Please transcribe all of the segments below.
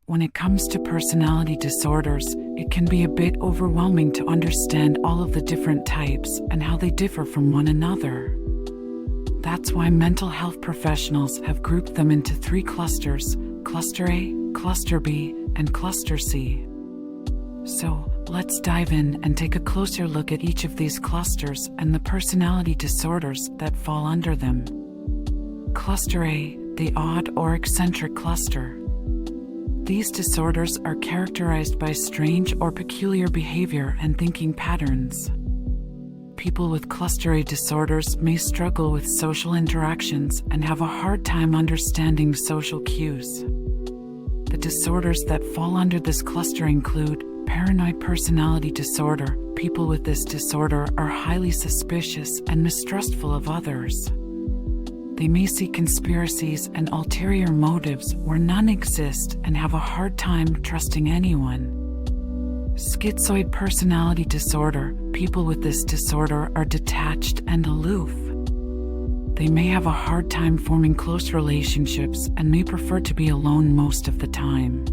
When it comes to personality disorders, it can be a bit overwhelming to understand all of the different types and how they differ from one another. That's why mental health professionals have grouped them into 3 clusters: Cluster A, Cluster B, and Cluster C. So, let's dive in and take a closer look at each of these clusters and the personality disorders that fall under them. Cluster A, the odd or eccentric cluster. These disorders are characterized by strange or peculiar behavior and thinking patterns. People with Cluster A disorders may struggle with social interactions and have a hard time understanding social cues. The disorders that fall under this cluster include paranoid personality disorder. People with this disorder are highly suspicious and mistrustful of others. They may see conspiracies and ulterior motives where none exist and have a hard time trusting anyone. Schizoid personality disorder. People with this disorder are detached and aloof. They may have a hard time forming close relationships and may prefer to be alone most of the time.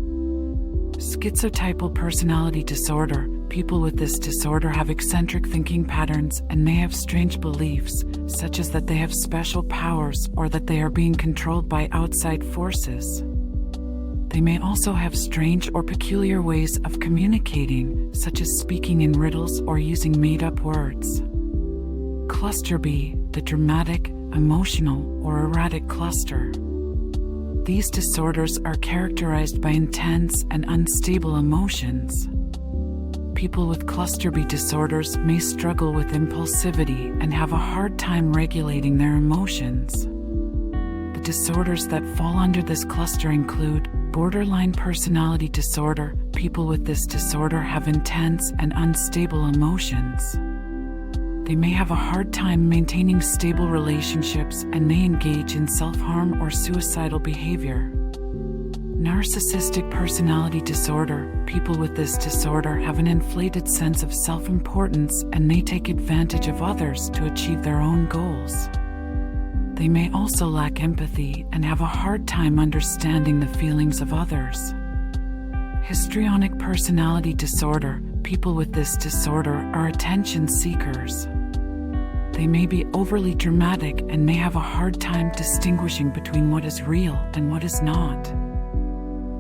Schizotypal personality disorder. People with this disorder have eccentric thinking patterns and may have strange beliefs, such as that they have special powers or that they are being controlled by outside forces. They may also have strange or peculiar ways of communicating, such as speaking in riddles or using made-up words. Cluster B, the dramatic, emotional, or erratic cluster. These disorders are characterized by intense and unstable emotions. People with Cluster B disorders may struggle with impulsivity and have a hard time regulating their emotions. The disorders that fall under this cluster include borderline personality disorder. People with this disorder have intense and unstable emotions. They may have a hard time maintaining stable relationships and may engage in self-harm or suicidal behavior. Narcissistic personality disorder. People with this disorder have an inflated sense of self-importance and may take advantage of others to achieve their own goals. They may also lack empathy and have a hard time understanding the feelings of others. Histrionic personality disorder. People with this disorder are attention seekers. They may be overly dramatic and may have a hard time distinguishing between what is real and what is not.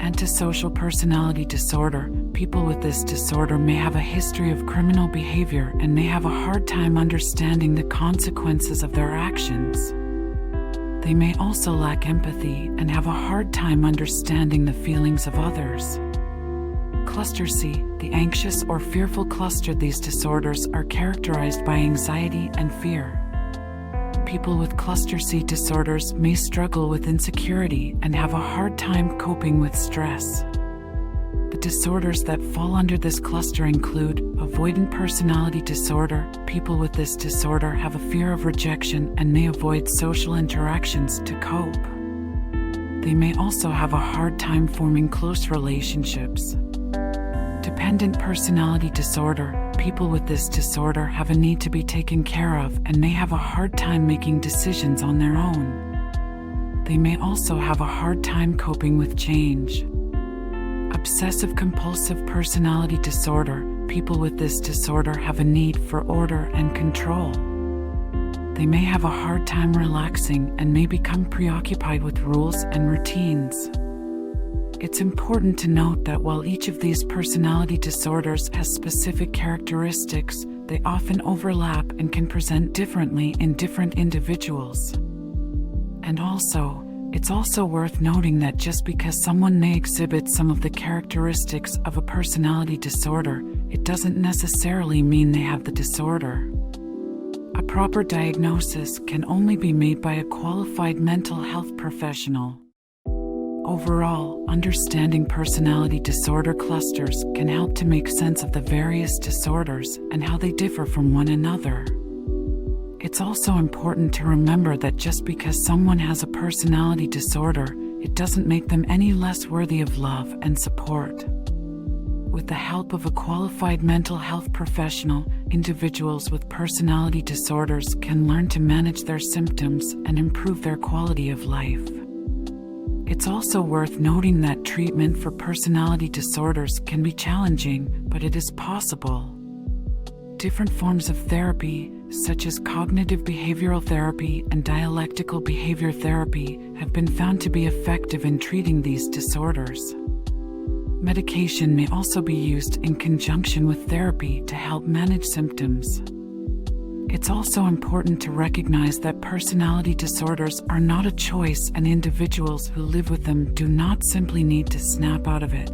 Antisocial personality disorder. People with this disorder may have a history of criminal behavior and may have a hard time understanding the consequences of their actions. They may also lack empathy and have a hard time understanding the feelings of others. Cluster C, the anxious or fearful cluster. These disorders are characterized by anxiety and fear. People with Cluster C disorders may struggle with insecurity and have a hard time coping with stress. The disorders that fall under this cluster include avoidant personality disorder. People with this disorder have a fear of rejection and may avoid social interactions to cope. They may also have a hard time forming close relationships. Dependent personality disorder. People with this disorder have a need to be taken care of and may have a hard time making decisions on their own. They may also have a hard time coping with change. Obsessive compulsive personality disorder. People with this disorder have a need for order and control. They may have a hard time relaxing and may become preoccupied with rules and routines. It's important to note that while each of these personality disorders has specific characteristics, they often overlap and can present differently in different individuals. And it's also worth noting that just because someone may exhibit some of the characteristics of a personality disorder, it doesn't necessarily mean they have the disorder. A proper diagnosis can only be made by a qualified mental health professional. Overall, understanding personality disorder clusters can help to make sense of the various disorders and how they differ from one another. It's also important to remember that just because someone has a personality disorder, it doesn't make them any less worthy of love and support. With the help of a qualified mental health professional, individuals with personality disorders can learn to manage their symptoms and improve their quality of life. It's also worth noting that treatment for personality disorders can be challenging, but it is possible. Different forms of therapy, such as cognitive behavioral therapy and dialectical behavior therapy, have been found to be effective in treating these disorders. Medication may also be used in conjunction with therapy to help manage symptoms. It's also important to recognize that personality disorders are not a choice, and individuals who live with them do not simply need to snap out of it.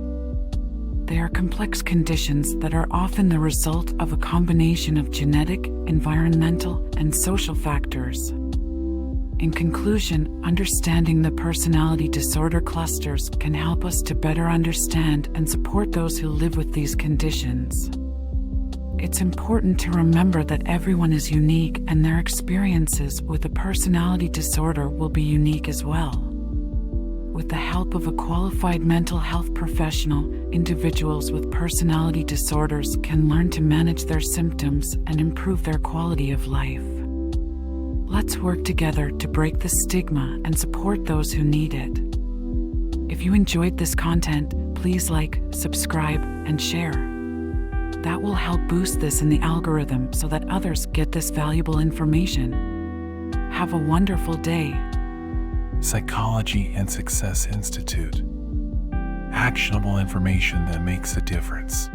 They are complex conditions that are often the result of a combination of genetic, environmental, and social factors. In conclusion, understanding the personality disorder clusters can help us to better understand and support those who live with these conditions. It's important to remember that everyone is unique, and their experiences with a personality disorder will be unique as well. With the help of a qualified mental health professional, individuals with personality disorders can learn to manage their symptoms and improve their quality of life. Let's work together to break the stigma and support those who need it. If you enjoyed this content, please like, subscribe, and share. That will help boost this in the algorithm so that others get this valuable information. Have a wonderful day. Psychology and Success Institute. Actionable information that makes a difference.